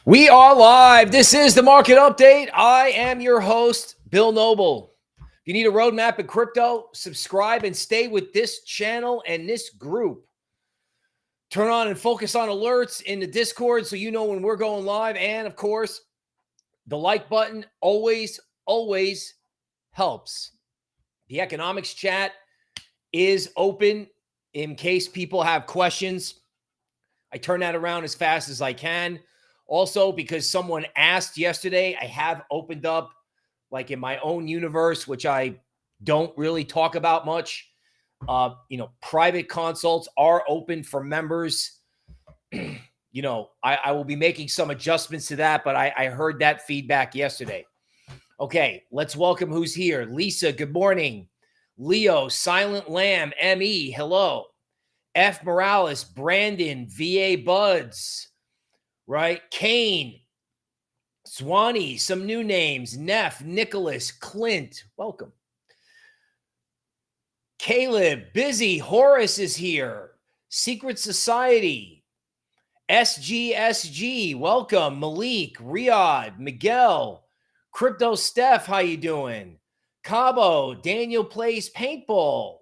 We are live. This is the market update. I am your host, Bill Noble. If you need a roadmap in crypto, subscribe and stay with this channel and this group. Turn on and focus on alerts in the Discord so you know when we're going live. And of course, the like button always helps. The economics chat is open in case people have questions. I turn that around as fast as I can. Also, because someone asked yesterday, I have opened up like in my own universe, which I don't really talk about much. Private consults are open for members. I will be making some adjustments to that, but I heard that feedback yesterday. Okay, let's welcome who's here. Lisa, good morning. Leo, Silent Lamb, ME, hello. F. Morales, Brandon, VA Buds, right? Kane, Swanee, some new names. Neff, Nicholas, Clint, welcome. Caleb, Busy, Horace is here. Secret Society, SGSG, welcome. Malik, Riyadh, Miguel, Crypto Steph, how you doing? Cabo, Daniel Plays Paintball,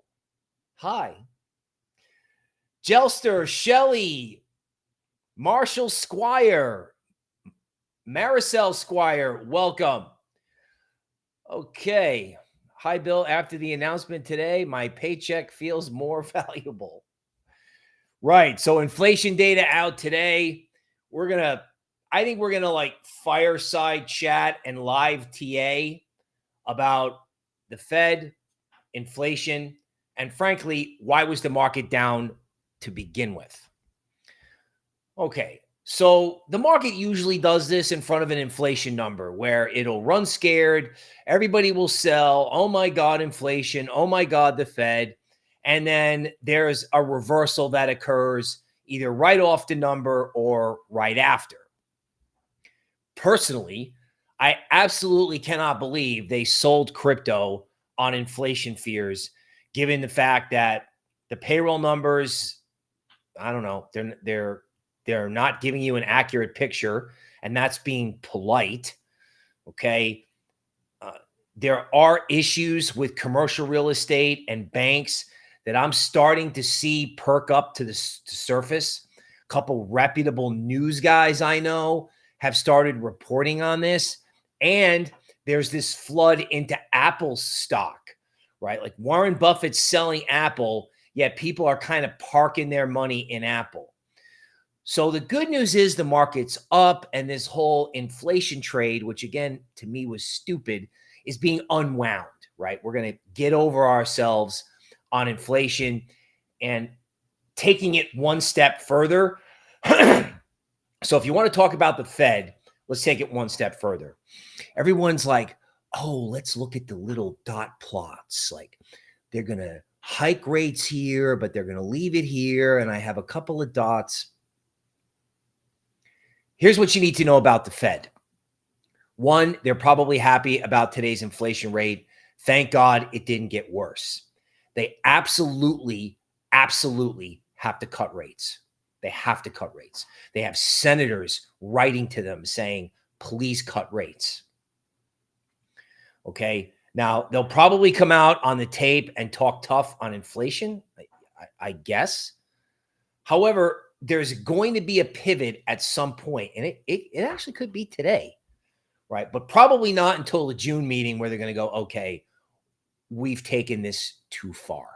hi. Jelster, Shelley, Marshall Squire, Maricel Squire, welcome. Okay. Hi, Bill. After the announcement today, my paycheck feels more valuable. Right. So inflation data out today. I think we're going to like fireside chat and live TA about the Fed, inflation, and frankly, why was the market down to begin with? Okay. So the market usually does this in front of an inflation number where it'll run scared. Everybody will sell. Oh my God, inflation. Oh my God, the Fed. And then there's a reversal that occurs either right off the number or right after. Personally, I absolutely cannot believe they sold crypto on inflation fears, given the fact that the payroll numbers, I don't know, they're not giving you an accurate picture, and that's being polite, okay? There are issues with commercial real estate and banks that I'm starting to see perk up to the surface. A couple reputable news guys I know have started reporting on this, and there's this flood into Apple stock, right? Like Warren Buffett's selling Apple, yet people are kind of parking their money in Apple. So the good news is the market's up, and this whole inflation trade, which again, to me was stupid, is being unwound, right? We're going to get over ourselves on inflation and taking it one step further. So if you want to talk about the Fed, let's take it one step further. Everyone's like, oh, let's look at the little dot plots. Like they're going to hike rates here, but they're going to leave it here. And I have a couple of dots. Here's what you need to know about the Fed. One, they're probably happy about today's inflation rate. Thank God it didn't get worse. They absolutely have to cut rates. They have to cut rates. They have senators writing to them saying, please cut rates. Okay. Now, they'll probably come out on the tape and talk tough on inflation, I guess. However, there's going to be a pivot at some point, and it actually could be today, right? But probably not until the June meeting where they're going to go, okay, we've taken this too far.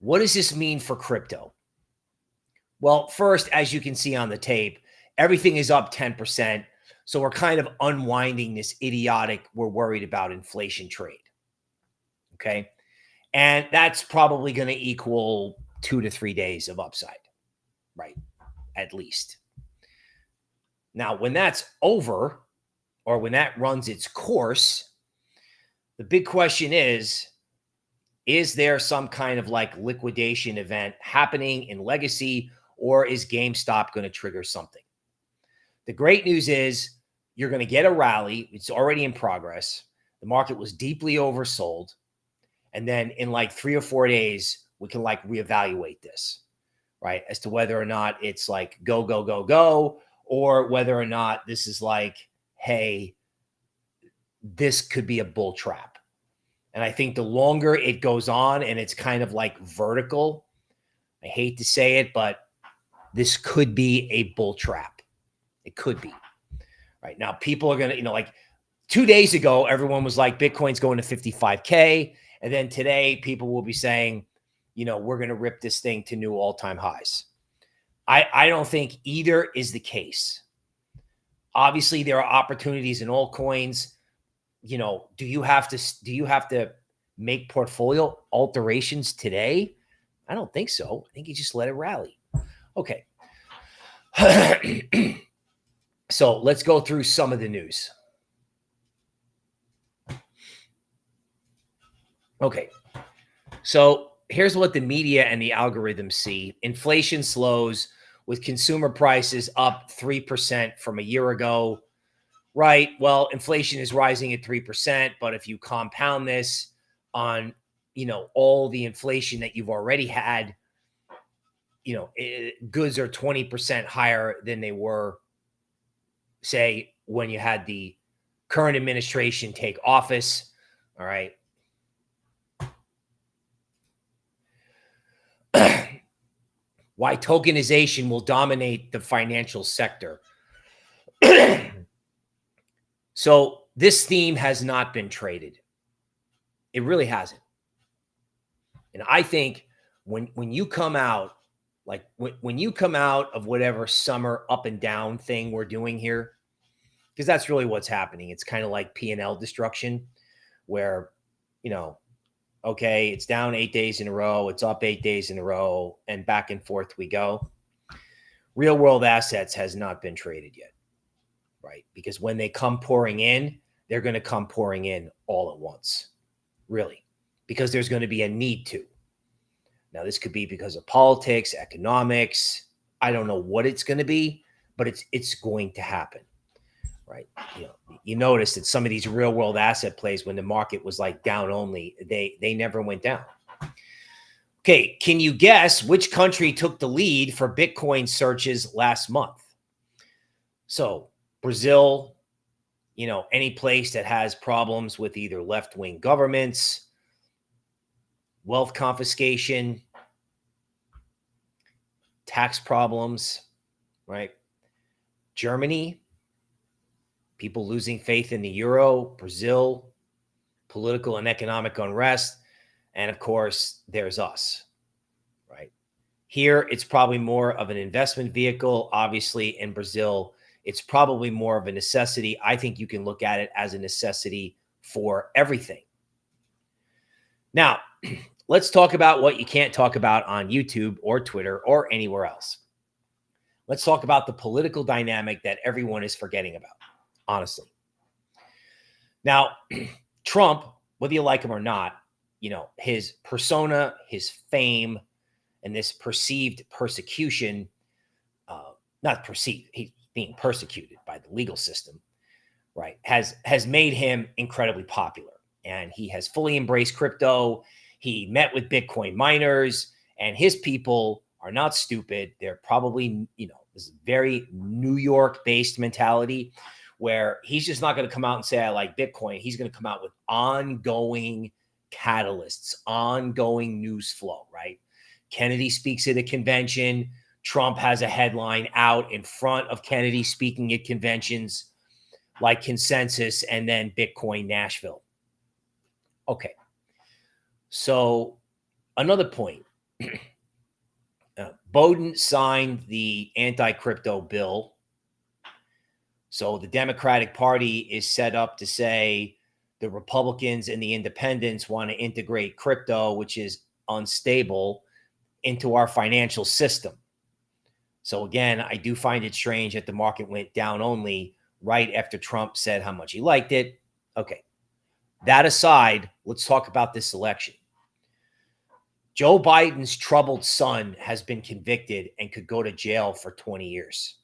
What does this mean for crypto? Well, first, as you can see on the tape, everything is up 10%. So we're kind of unwinding this idiotic, we're worried about inflation trade. Okay. And that's probably going to equal 2 to 3 days of upside, right? At least. Now, when that's over, or when that runs its course, the big question is there some kind of like liquidation event happening in legacy, or is GameStop going to trigger something? The great news is you're going to get a rally. It's already in progress. The market was deeply oversold. And then in like 3 or 4 days, we can like reevaluate this, right? As to whether or not it's like go, or whether or not this is like, hey, this could be a bull trap. And I think the longer it goes on and it's kind of like vertical, I hate to say it, but this could be a bull trap. It could be. Right now, people are going to, like 2 days ago, everyone was like, Bitcoin's going to 55K. And then today, people will be saying, we're going to rip this thing to new all-time highs. I don't think either is the case. Obviously, there are opportunities in altcoins. Do you have to make portfolio alterations today? I don't think so. I think you just let it rally. Okay. So let's go through some of the news. Okay. So here's what the media and the algorithms see. Inflation slows with consumer prices up 3% from a year ago. Right. Well, inflation is rising at 3%, but if you compound this on, all the inflation that you've already had, goods are 20% higher than they were, say, when you had the current administration take office. All right. Why tokenization will dominate the financial sector. So this theme has not been traded. It really hasn't. And I think when you come out, like when you come out of whatever summer up and down thing we're doing here, because that's really what's happening. It's kind of like P&L destruction where, okay, it's down 8 days in a row, it's up 8 days in a row, and back and forth we go. Real world assets has not been traded yet, right? Because when they come pouring in, they're going to come pouring in all at once, really, because there's going to be a need to. Now, this could be because of politics, economics. I don't know what it's going to be, but it's going to happen, right? You notice that some of these real world asset plays, when the market was like down only, they never went down. Okay, can you guess which country took the lead for Bitcoin searches last month? So Brazil, any place that has problems with either left-wing governments, wealth confiscation, tax problems, right? Germany, people losing faith in the euro, Brazil, political and economic unrest, and of course, there's us, right? Here, it's probably more of an investment vehicle. Obviously, in Brazil, it's probably more of a necessity. I think you can look at it as a necessity for everything. Now, let's talk about what you can't talk about on YouTube or Twitter or anywhere else. Let's talk about the political dynamic that everyone is forgetting about, honestly. Now, Trump, whether you like him or not, his persona, his fame, and this perceived persecution, not perceived, he's being persecuted by the legal system, right, has made him incredibly popular. And he has fully embraced crypto. He met with Bitcoin miners, and his people are not stupid. They're probably, this very New York-based mentality where he's just not going to come out and say, I like Bitcoin. He's going to come out with ongoing catalysts, ongoing news flow, right? Kennedy speaks at a convention. Trump has a headline out in front of Kennedy speaking at conventions like Consensus and then Bitcoin Nashville. Okay. So another point, Biden signed the anti-crypto bill. So the Democratic Party is set up to say the Republicans and the independents want to integrate crypto, which is unstable, into our financial system. So again, I do find it strange that the market went down only right after Trump said how much he liked it. Okay. That aside, let's talk about this election. Joe Biden's troubled son has been convicted and could go to jail for 20 years.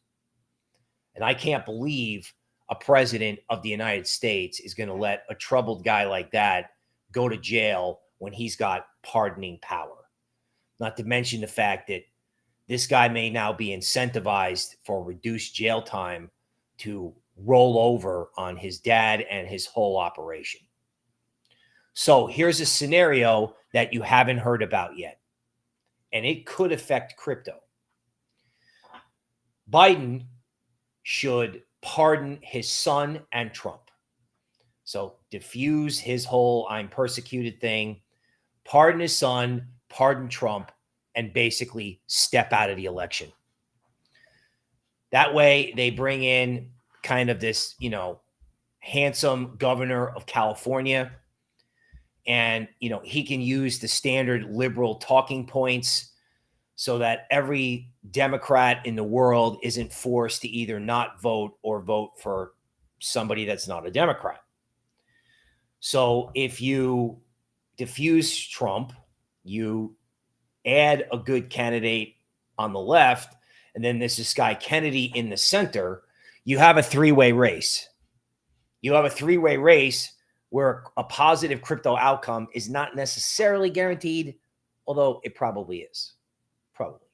And I can't believe a president of the United States is going to let a troubled guy like that go to jail when he's got pardoning power. Not to mention the fact that this guy may now be incentivized for reduced jail time to roll over on his dad and his whole operation. So here's a scenario that you haven't heard about yet, and it could affect crypto. Biden should pardon his son and Trump. So diffuse his whole I'm persecuted thing, pardon his son, pardon Trump, and basically step out of the election. That way they bring in kind of this, handsome governor of California. And, he can use the standard liberal talking points so that every Democrat in the world isn't forced to either not vote or vote for somebody that's not a Democrat. So if you diffuse Trump, you add a good candidate on the left, and then there's this guy Kennedy in the center, you have a three-way race. You have a three-way race where a positive crypto outcome is not necessarily guaranteed, although it probably is. Probably.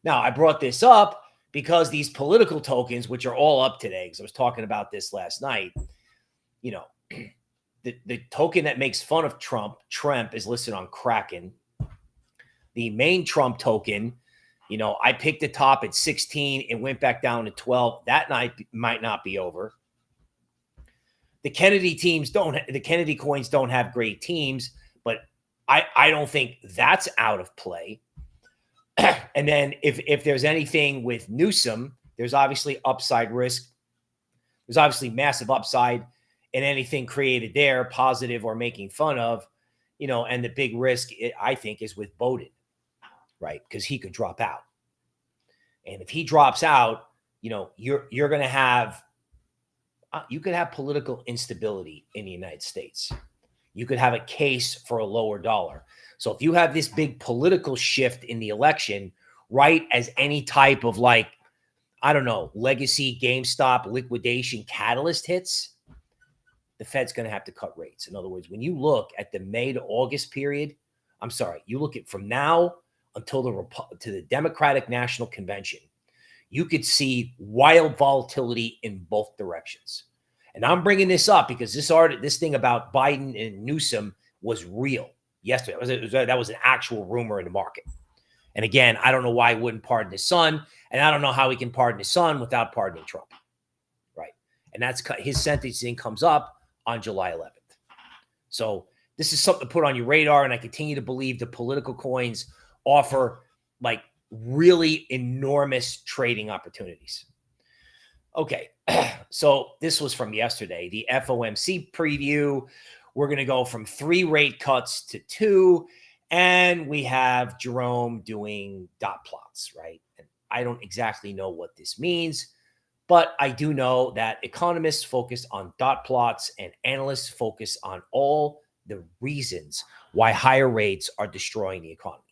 Now, I brought this up because these political tokens, which are all up today, because I was talking about this last night, the token that makes fun of Trump is listed on Kraken. The main Trump token, I picked the top at 16. It went back down to 12. That night might not be over. The Kennedy coins don't have great teams, but I don't think that's out of play. And then if there's anything with Newsom, there's obviously upside risk. There's obviously massive upside in anything created there, positive or making fun of, and the big risk, I think, is with Biden, right? Because he could drop out. And if he drops out, you're going to have, you could have political instability in the United States. You could have a case for a lower dollar. So if you have this big political shift in the election, right as any type of legacy GameStop liquidation catalyst hits, the Fed's going to have to cut rates. In other words, when you look at the May to August period, you look at from now until the Democratic National Convention, you could see wild volatility in both directions. And I'm bringing this up because this thing about Biden and Newsom was real yesterday. That was an actual rumor in the market. And again, I don't know why he wouldn't pardon his son, and I don't know how he can pardon his son without pardoning Trump, right? And that's his sentencing comes up on July 11th. So this is something to put on your radar, and I continue to believe the political coins offer really enormous trading opportunities. Okay, so this was from yesterday, the FOMC preview. We're going to go from 3 rate cuts to 2, and we have Jerome doing dot plots, right? And I don't exactly know what this means, but I do know that economists focus on dot plots and analysts focus on all the reasons why higher rates are destroying the economy.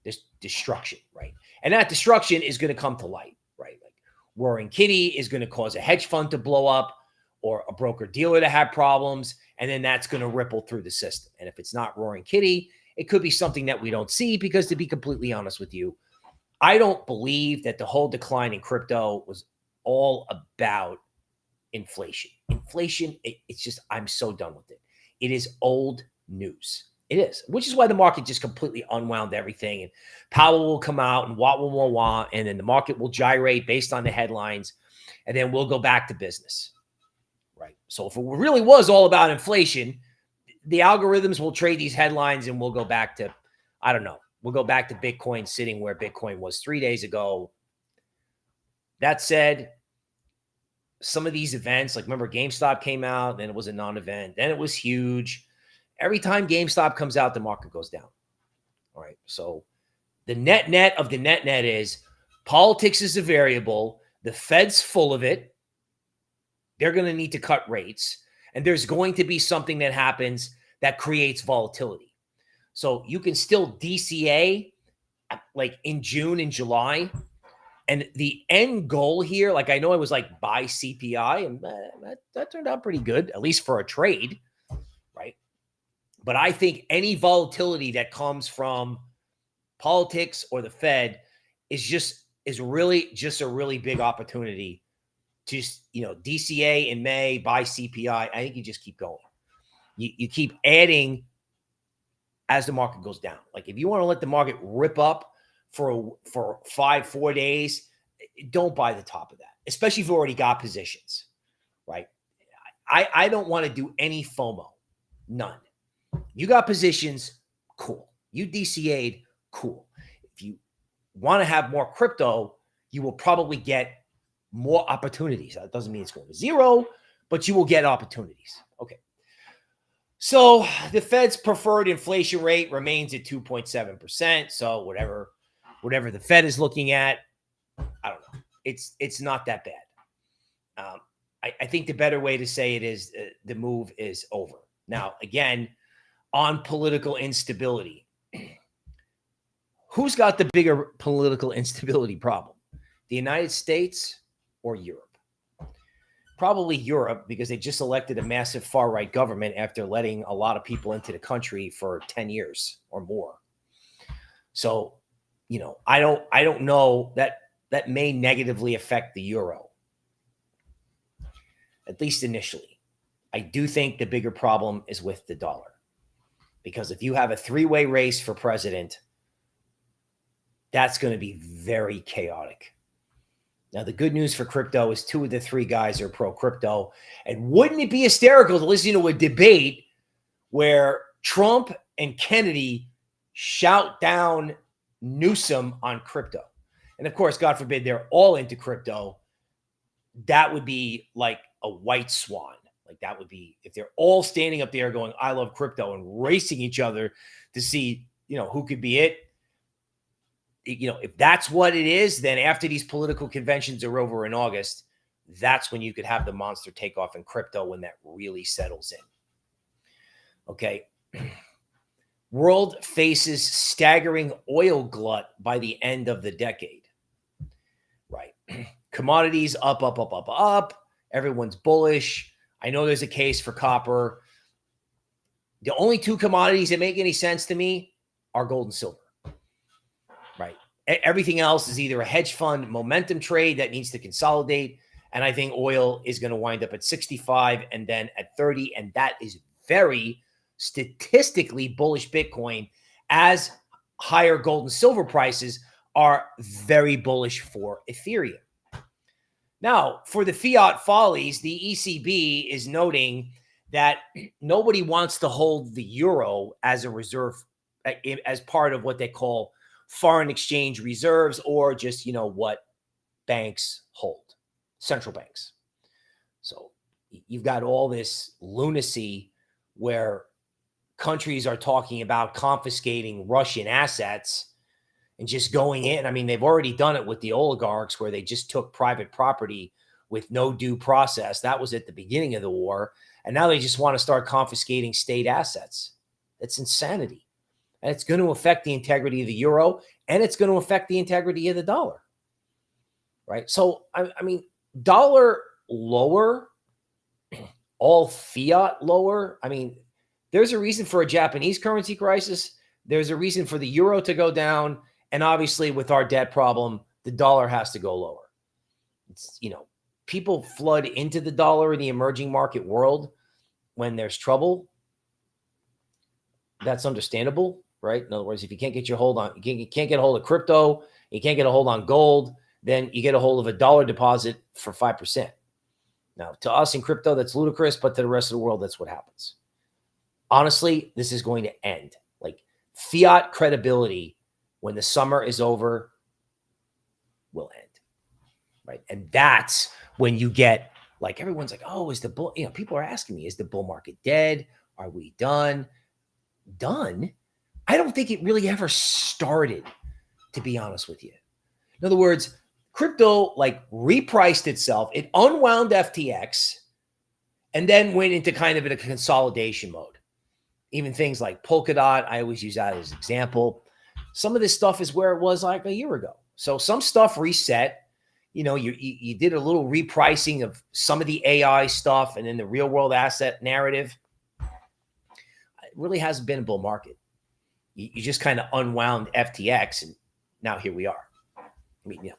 This destruction, right? And that destruction is going to come to light, right? Like Roaring Kitty is going to cause a hedge fund to blow up or a broker dealer to have problems, and then that's going to ripple through the system. And if it's not Roaring Kitty, it could be something that we don't see because, to be completely honest with you, I don't believe that the whole decline in crypto was all about inflation. Inflation, it's just, I'm so done with it. It is old news. It is, which is why the market just completely unwound everything. And Powell will come out and wah, and then the market will gyrate based on the headlines, and then we'll go back to business, right? So if it really was all about inflation, the algorithms will trade these headlines and we'll go back to, I don't know, we'll go back to Bitcoin sitting where Bitcoin was 3 days ago. That said, some of these events, remember GameStop came out, then it was a non-event, then it was huge. Every time GameStop comes out, the market goes down. All right. So the net of the net is politics is a variable. The Fed's full of it. They're going to need to cut rates. And there's going to be something that happens that creates volatility. So you can still DCA in June and July. And the end goal here, I know I was buy CPI, and that turned out pretty good, at least for a trade, right? But I think any volatility that comes from politics or the Fed is really just a really big opportunity. Just, DCA in May, buy CPI. I think you just keep going. You keep adding as the market goes down. Like if you want to let the market rip up for 4 days, don't buy the top of that, especially if you already got positions, right? I don't want to do any FOMO, none. You got positions, cool. You DCA'd, cool. If you want to have more crypto, you will probably get more opportunities. That doesn't mean it's going to zero, but you will get opportunities. Okay. So the Fed's preferred inflation rate remains at 2.7%. So whatever the Fed is looking at, I don't know. It's not that bad. I think the better way to say it is the move is over. Now, again, on political instability, who's got the bigger political instability problem? The United States or Europe? Probably Europe, because they just elected a massive far-right government after letting a lot of people into the country for 10 years or more. So, I don't know that may negatively affect the euro, at least initially. I do think the bigger problem is with the dollar, because if you have a three-way race for president, that's going to be very chaotic. Now, the good news for crypto is 2 of the 3 guys are pro-crypto. And wouldn't it be hysterical to listen to a debate where Trump and Kennedy shout down Newsom on crypto? And of course, God forbid, they're all into crypto. That would be like a white swan. Like that would be if they're all standing up there going, I love crypto, and racing each other to see, who could be it. If that's what it is, then after these political conventions are over in August, that's when you could have the monster takeoff in crypto, when that really settles in. Okay. World faces staggering oil glut by the end of the decade. Right. Commodities up, up, up, up, up. Everyone's bullish. I know there's a case for copper. The only 2 commodities that make any sense to me are gold and silver. Right. Everything else is either a hedge fund momentum trade that needs to consolidate. And I think oil is going to wind up at 65 and then at 30. And that is very statistically bullish Bitcoin, as higher gold and silver prices are very bullish for Ethereum. Now, for the fiat follies, the ECB is noting that nobody wants to hold the euro as a reserve, as part of what they call foreign exchange reserves, or just, what banks hold, central banks. So you've got all this lunacy where countries are talking about confiscating Russian assets and just going in. I mean, they've already done it with the oligarchs, where they just took private property with no due process. That was at the beginning of the war. And now they just want to start confiscating state assets. That's insanity. And it's going to affect the integrity of the euro, and it's going to affect the integrity of the dollar. Right? So, I mean, dollar lower, all fiat lower. I mean, there's a reason for a Japanese currency crisis. There's a reason for the euro to go down. And obviously, with our debt problem, the dollar has to go lower. It's, people flood into the dollar in the emerging market world when there's trouble. That's understandable, right? In other words, if you can't get your hold on, you can't get a hold of crypto, you can't get a hold on gold, then you get a hold of a dollar deposit for 5%. Now, to us in crypto, that's ludicrous, but to the rest of the world, that's what happens. Honestly, this is going to end. Like fiat credibility, when the summer is over, will end. Right. And that's when you get, like, everyone's like, oh, is the bull, people are asking me, is the bull market dead? Are we done? Done? I don't think it really ever started, to be honest with you. In other words, crypto repriced itself. It unwound FTX and then went into kind of in a consolidation mode. Even things like Polkadot, I always use that as an example. Some of this stuff is where it was like a year ago. So some stuff reset. You did a little repricing of some of the AI stuff, and then the real world asset narrative. It really hasn't been a bull market. You just kind of unwound FTX, and now here we are. I mean,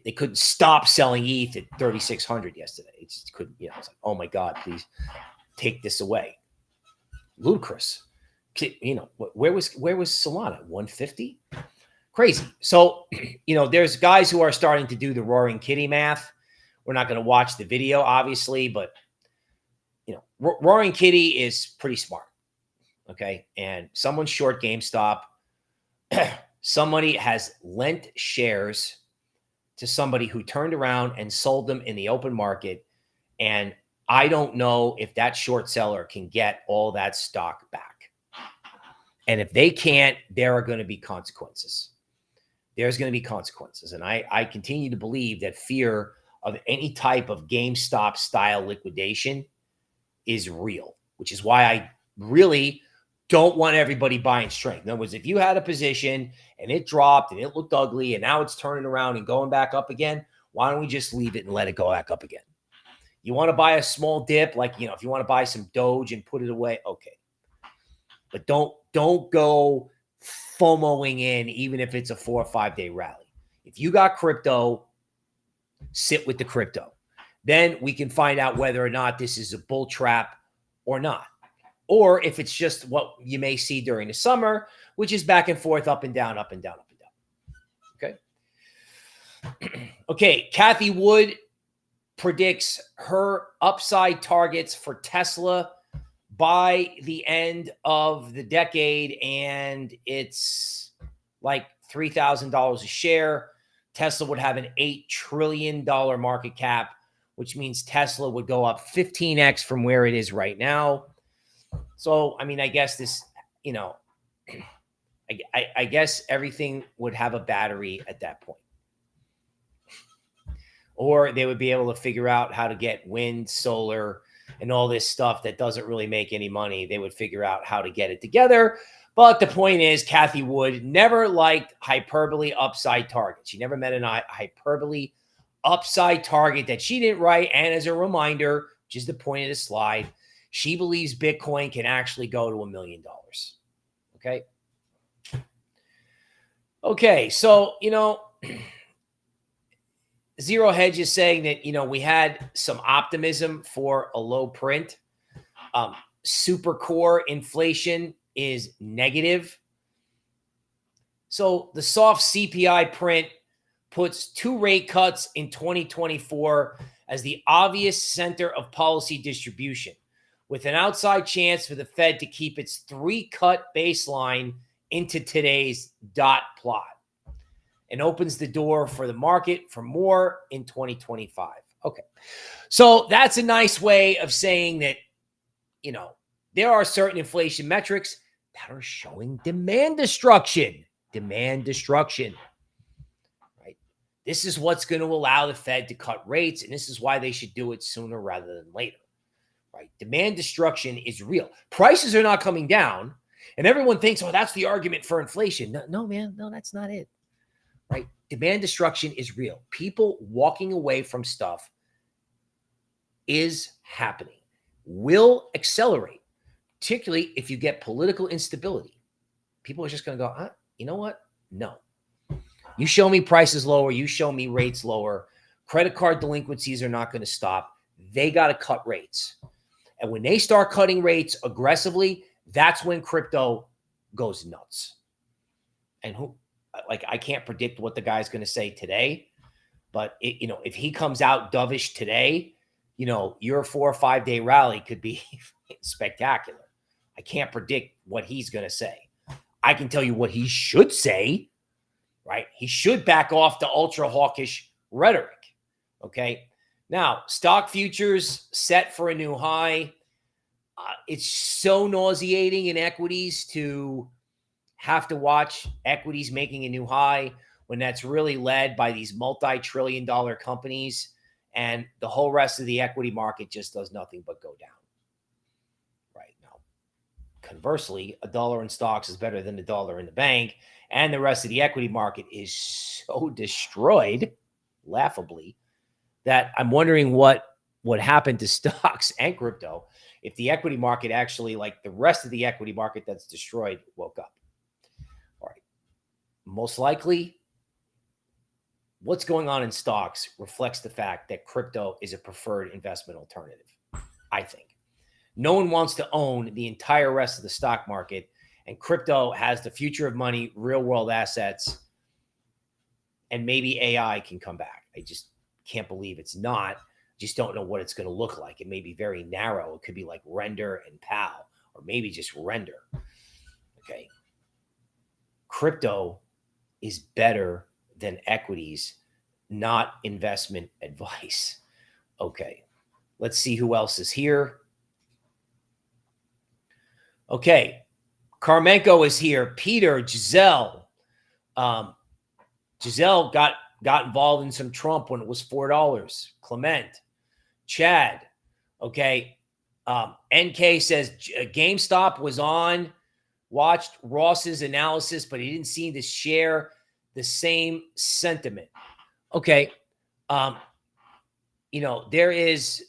they couldn't stop selling ETH at 3,600 yesterday. It just couldn't. It's like, oh my God, please take this away. Ludicrous. Where was Solana? 150? Crazy. So, there's guys who are starting to do the roaring kitty math. We're not going to watch the video, obviously, but roaring kitty is pretty smart. Okay. And someone's short GameStop. Somebody has lent shares to somebody who turned around and sold them in the open market. And I don't know if that short seller can get all that stock back. And if they can't, there are going to be consequences. There's going to be consequences. And I continue to believe that fear of any type of GameStop style liquidation is real, which is why I really don't want everybody buying strength. In other words, if you had a position and it dropped and it looked ugly and now it's turning around and going back up again, why don't we just leave it and let it go back up again? You want to buy a small dip, like, if you want to buy some Doge and put it away, okay. But don't go FOMOing in, even if it's a 4 or 5 day rally. If you got crypto, sit with the crypto. Then we can find out whether or not this is a bull trap or not. Or if it's just what you may see during the summer, which is back and forth, up and down, up and down, up and down. Okay. Okay. Cathie Wood predicts her upside targets for Tesla by the end of the decade, and it's like $3,000 a share. Tesla would have an $8 trillion market cap, which means Tesla would go up 15x from where it is right now. So, I mean, I guess this, I guess everything would have a battery at that point. Or they would be able to figure out how to get wind, solar, and all this stuff that doesn't really make any money. They would figure out how to get it together. But the point is, Cathie Wood never liked hyperbole upside targets. She never met a hyperbole upside target that she didn't write. And as a reminder, which is the point of the slide, she believes Bitcoin can actually go to $1 million. Okay. Okay. So, Zero Hedge is saying that, we had some optimism for a low print. Super core inflation is negative. So the soft CPI print puts 2 rate cuts in 2024 as the obvious center of policy distribution, with an outside chance for the Fed to keep its 3-cut baseline into today's dot plot, and opens the door for the market for more in 2025. Okay. So that's a nice way of saying that, there are certain inflation metrics that are showing demand destruction. Demand destruction. Right? This is what's going to allow the Fed to cut rates, and this is why they should do it sooner rather than later. Right? Demand destruction is real. Prices are not coming down, and everyone thinks, oh, that's the argument for inflation. No, man. No, that's not it. Right? Demand destruction is real. People walking away from stuff is happening, will accelerate, particularly if you get political instability. People are just going to go, you know what? No. You show me prices lower. You show me rates lower. Credit card delinquencies are not going to stop. They got to cut rates. And when they start cutting rates aggressively, that's when crypto goes nuts. And I can't predict what the guy's going to say today, but if he comes out dovish today, your 4 or 5 day rally could be spectacular. I can't predict what he's going to say. I can tell you what he should say, right? He should back off the ultra hawkish rhetoric. Okay. Now, stock futures set for a new high. It's so nauseating in equities to have to watch equities making a new high when that's really led by these multi-trillion-dollar companies, and the whole rest of the equity market just does nothing but go down. Right now, conversely, $1 in stocks is better than $1 in the bank, and the rest of the equity market is so destroyed, laughably, that I'm wondering what happened to stocks and crypto if the equity market actually, like the rest of the equity market that's destroyed, woke up. All right. Most likely, what's going on in stocks reflects the fact that crypto is a preferred investment alternative, I think. No one wants to own the entire rest of the stock market, and crypto has the future of money, real world assets, and maybe AI can come back. I just can't believe it's not. Just don't know what it's going to look like. It may be very narrow. It could be like Render and PAL, or maybe just Render. Okay. Crypto is better than equities, not investment advice. Okay. Let's see who else is here. Okay. Carmenko is here. Peter, Giselle. Giselle got involved in some Trump when it was $4. Clement, Chad. Okay. NK says GameStop was on, watched Ross's analysis, but he didn't seem to share the same sentiment. Okay. There is,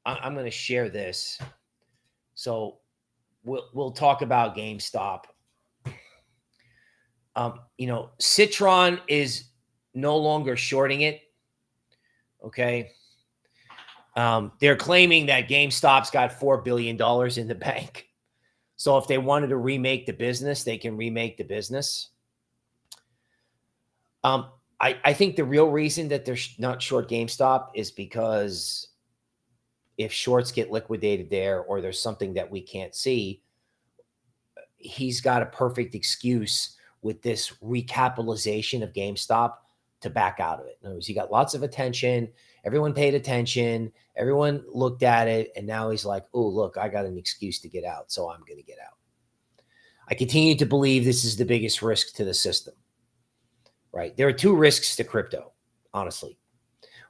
I'm going to share this. So we'll talk about GameStop. Citron is no longer shorting it. Okay. They're claiming that GameStop's got $4 billion in the bank. So if they wanted to remake the business, they can remake the business. I think the real reason that they're not short GameStop is because if shorts get liquidated there, or there's something that we can't see, he's got a perfect excuse with this recapitalization of GameStop to back out of it. In other words, he got lots of attention. Everyone paid attention. Everyone looked at it. And now he's like, oh, look, I got an excuse to get out. So I'm going to get out. I continue to believe this is the biggest risk to the system, right? There are two risks to crypto, honestly.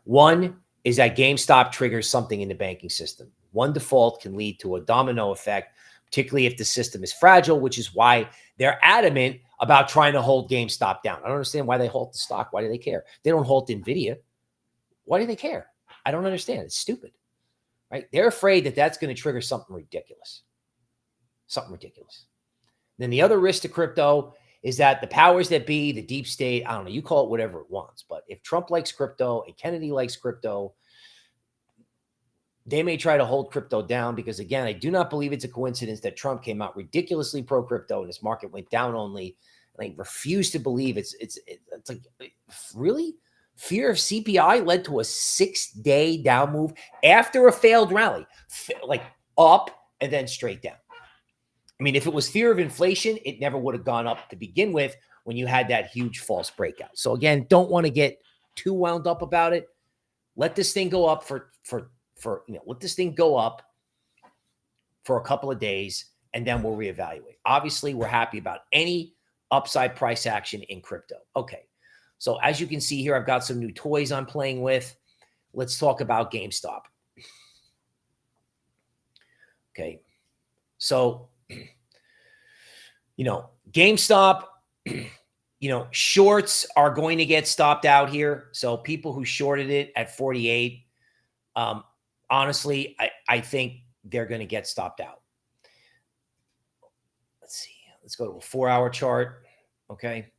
One is that GameStop triggers something in the banking system. One default can lead to a domino effect, particularly if the system is fragile, which is why they're adamant about trying to hold GameStop down. I don't understand why they halt the stock. Why do they care? They don't halt NVIDIA. Why do they care? I don't understand. It's stupid, right? They're afraid that that's going to trigger something ridiculous. Something ridiculous. Then the other risk to crypto is that the powers that be, the deep state, I don't know, you call it whatever it wants. But if Trump likes crypto and Kennedy likes crypto, they may try to hold crypto down because, again, I do not believe it's a coincidence that Trump came out ridiculously pro-crypto and his market went down only. And I refuse to believe it's like, really? Fear of CPI led to a 6-day down move after a failed rally, like up and then straight down. I mean, if it was fear of inflation, it never would have gone up to begin with when you had that huge false breakout. So again, don't want to get too wound up about it. Let this thing go up let this thing go up for a couple of days, and then we'll reevaluate. Obviously, we're happy about any upside price action in crypto. Okay. So as you can see here, I've got some new toys I'm playing with. Let's talk about GameStop. Okay. So, GameStop, shorts are going to get stopped out here. So people who shorted it at 48, honestly, I think they're going to get stopped out. Let's see. Let's go to a 4-hour chart. Okay.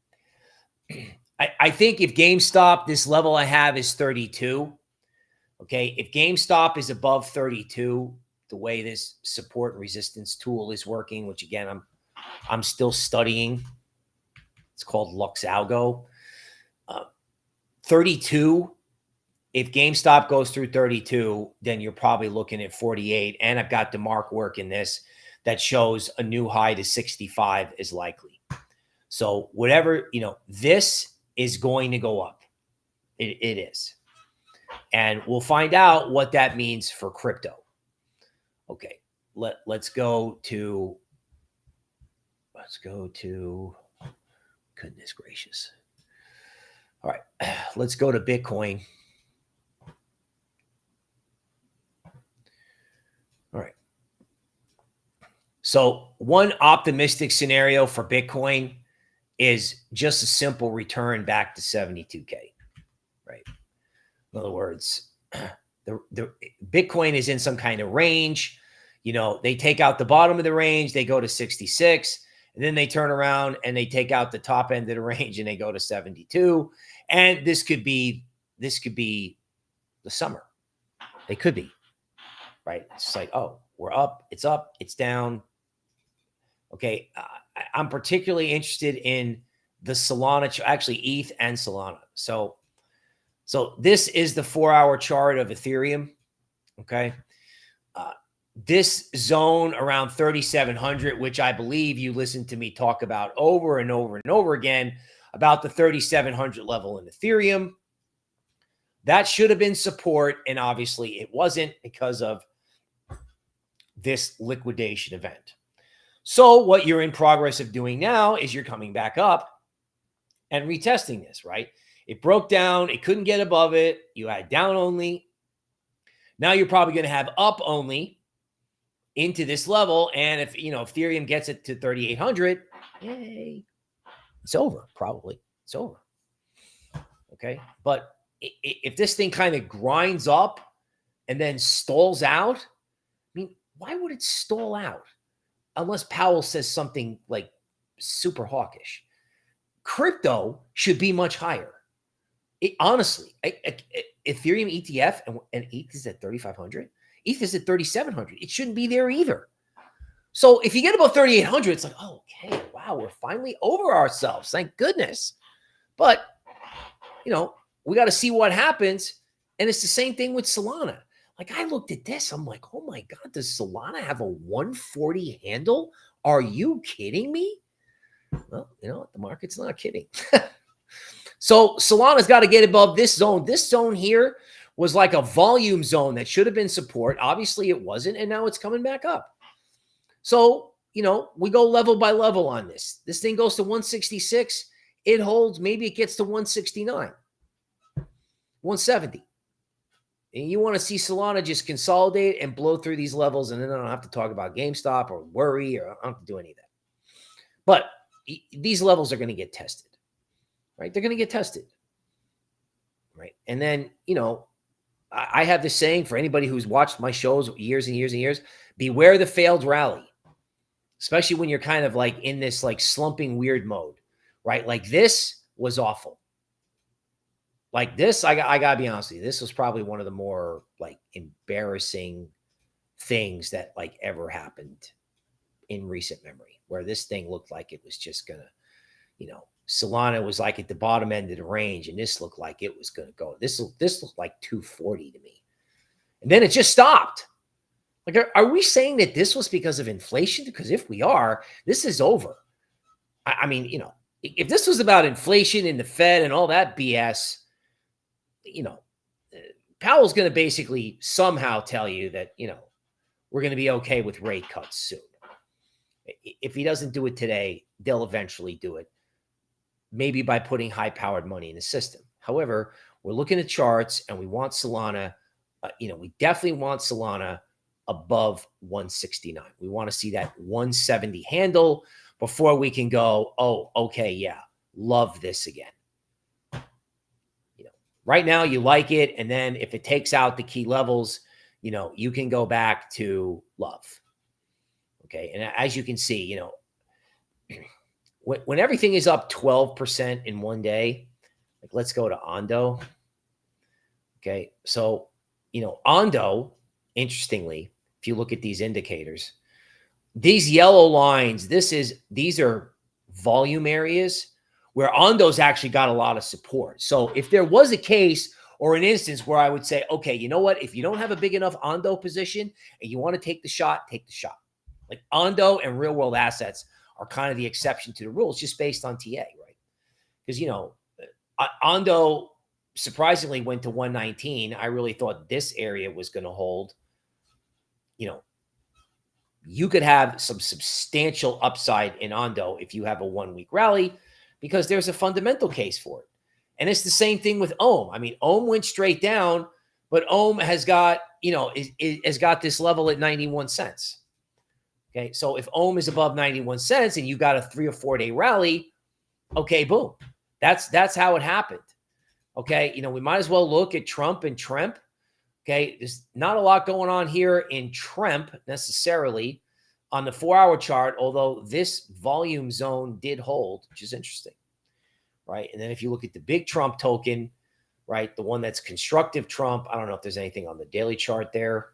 I think if GameStop, this level I have is 32. Okay. If GameStop is above 32, the way this support and resistance tool is working, which again, I'm still studying. It's called Luxalgo. 32. If GameStop goes through 32, then you're probably looking at 48. And I've got DeMark work in this that shows a new high to 65 is likely. So whatever, this is going to go up. It is. And we'll find out what that means for crypto. Okay. Let's go to, goodness gracious. All right. Let's go to Bitcoin. All right. So one optimistic scenario for Bitcoin is just a simple return back to 72K, right? In other words, the Bitcoin is in some kind of range. They take out the bottom of the range, they go to 66, and then they turn around and they take out the top end of the range and they go to 72. And this could be the summer. It could be, right? It's like, oh, we're up, it's down. Okay. I'm particularly interested in the Solana, actually ETH and Solana. So this is the 4-hour chart of Ethereum. Okay. This zone around 3,700, which I believe you listened to me talk about over and over and over again, about the 3,700 level in Ethereum. That should have been support, and obviously it wasn't because of this liquidation event. So what you're in progress of doing now is you're coming back up and retesting this, right? It broke down. It couldn't get above it. You had down only. Now you're probably going to have up only into this level. And if, Ethereum gets it to 3,800, yay, it's over. Probably it's over. Okay. But if this thing kind of grinds up and then stalls out, I mean, why would it stall out unless Powell says something like super hawkish? Crypto should be much higher. Honestly, Ethereum ETF and ETH is at 3,500. ETH is at 3,700. It shouldn't be there either. So if you get above 3,800, it's like, oh, okay, wow, we're finally over ourselves. Thank goodness. But, we got to see what happens. And it's the same thing with Solana. Like, I looked at this. I'm like, oh my God, does Solana have a 140 handle? Are you kidding me? Well, the market's not kidding. So Solana's got to get above this zone. This zone here was like a volume zone that should have been support. Obviously it wasn't, and now it's coming back up. So, we go level by level on this. This thing goes to 166. It holds. Maybe it gets to 169, 170. And you want to see Solana just consolidate and blow through these levels, and then I don't have to talk about GameStop or worry, or I don't have to do any of that. But these levels are going to get tested. Right? They're going to get tested. Right? And then, I have this saying for anybody who's watched my shows years and years and years: beware the failed rally, especially when you're kind of like in this like slumping weird mode, right? Like this was awful. Like this, I gotta be honest with you, this was probably one of the more like embarrassing things that like ever happened in recent memory, where this thing looked like it was just gonna, Solana was like at the bottom end of the range, and this looked like it was going to go. This looked like 240 to me. And then it just stopped. Like, are we saying that this was because of inflation? Because if we are, this is over. I mean, if this was about inflation and the Fed and all that BS, Powell's going to basically somehow tell you that, we're going to be okay with rate cuts soon. If he doesn't do it today, they'll eventually do it. Maybe by putting high-powered money in the system. However, we're looking at charts, and we want Solana, we definitely want Solana above 169. We want to see that 170 handle before we can go, oh, okay, yeah, love this again. Right now you like it, and then if it takes out the key levels, you can go back to love. Okay, and as you can see, when everything is up 12% in one day, like let's go to Ondo. Okay. So, Ondo, interestingly, if you look at these indicators, these yellow lines, these are volume areas where Ondo's actually got a lot of support. So if there was a case or an instance where I would say, okay, you know what? If you don't have a big enough Ondo position and you want to take the shot, take the shot. Like Ondo and real world assets are kind of the exception to the rules, just based on TA, right? Because, Ondo surprisingly went to 119. I really thought this area was going to hold. You could have some substantial upside in Ondo if you have a 1 week rally, because there's a fundamental case for it. And it's the same thing with Ohm. I mean, Ohm went straight down, but Ohm has got, has got this level at 91 cents. Okay, so if Ohm is above 91 cents and you got a 3 or 4 day rally, okay, boom. That's how it happened. Okay, we might as well look at Trump and Tremp. Okay, there's not a lot going on here in Tremp necessarily on the 4-hour chart, although this volume zone did hold, which is interesting. right? And then if you look at the big Trump token, right, the one that's constructive Trump, I don't know if there's anything on the daily chart there.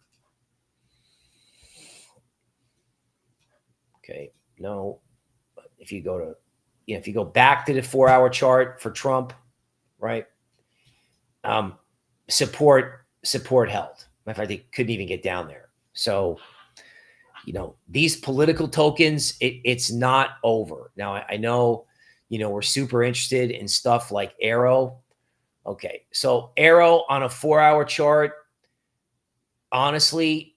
Okay, no. But if you go to, if you go back to the 4-hour chart for Trump, right, support held. In fact, they couldn't even get down there. So, these political tokens, it's not over. Now, I know, we're super interested in stuff like Arrow. Okay, so Arrow on a 4-hour chart, honestly,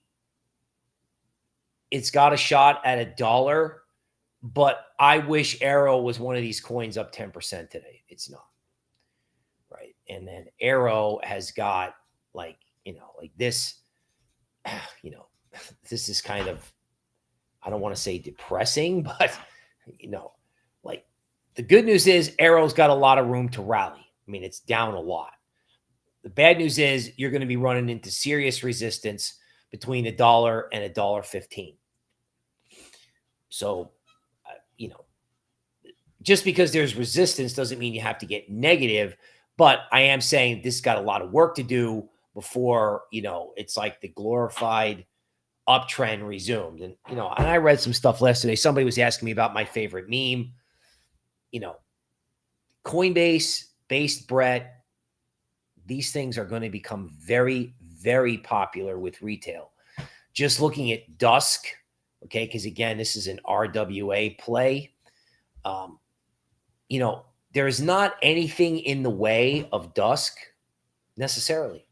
it's got a shot at $1, but I wish Arrow was one of these coins up 10% today. It's not. Right. And then Arrow has got like this, this is kind of, I don't want to say depressing, but, like the good news is Arrow's got a lot of room to rally. I mean, it's down a lot. The bad news is you're going to be running into serious resistance between $1 and $1.15. So, just because there's resistance doesn't mean you have to get negative, but I am saying this got a lot of work to do before, it's like the glorified uptrend resumed. And, and I read some stuff yesterday. Somebody was asking me about my favorite meme, Coinbase based Brett. These things are going to become very, very popular with retail. Just looking at Dusk, okay, because again, this is an RWA play. There is not anything in the way of Dusk necessarily,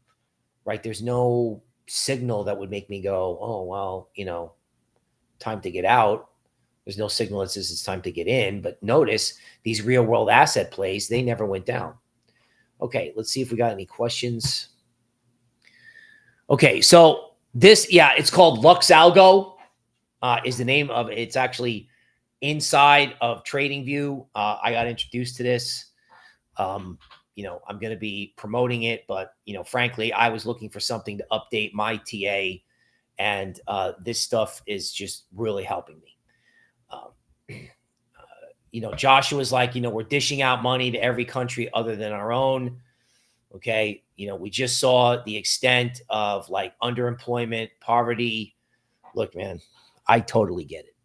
right? There's no signal that would make me go, oh, well, time to get out. There's no signal that says it's time to get in. But notice these real world asset plays, they never went down. Okay, let's see if we got any questions. Okay, so this, it's called Lux Algo is the name of it. It's actually inside of TradingView. I got introduced to this. I'm going to be promoting it, but, frankly, I was looking for something to update my TA, and this stuff is just really helping me. Joshua's like, we're dishing out money to every country other than our own. Okay. We just saw the extent of like underemployment, poverty. Look, man, I totally get it.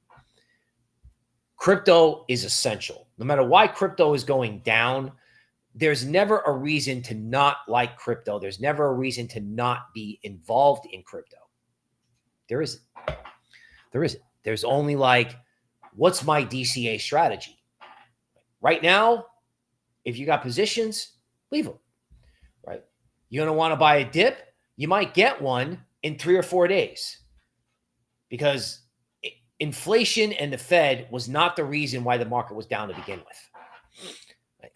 Crypto is essential. No matter why crypto is going down, there's never a reason to not like crypto. There's never a reason to not be involved in crypto. There isn't. There's only like, what's my DCA strategy? Right now, if you got positions, leave them, right? You're going to want to buy a dip. You might get one in 3 or 4 days because inflation and the Fed was not the reason why the market was down to begin with.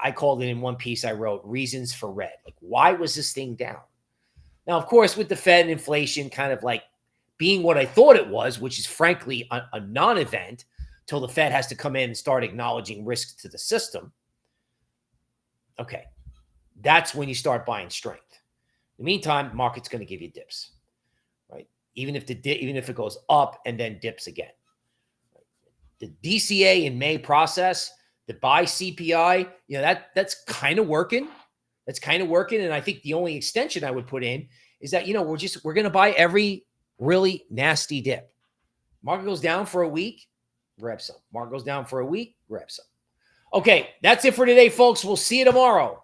I called it in one piece I wrote, reasons for red. Like, why was this thing down? Now, of course, with the Fed and inflation kind of like being what I thought it was, which is frankly a non-event till the Fed has to come in and start acknowledging risks to the system. Okay, that's when you start buying strength. In the meantime, market's going to give you dips, right? Even if it goes up and then dips again. The DCA in May process, the buy CPI, that's kind of working. That's kind of working, and I think the only extension I would put in is that we're going to buy every really nasty dip. Market goes down for a week, grab some. Market goes down for a week, grab some. Okay, that's it for today, folks. We'll see you tomorrow.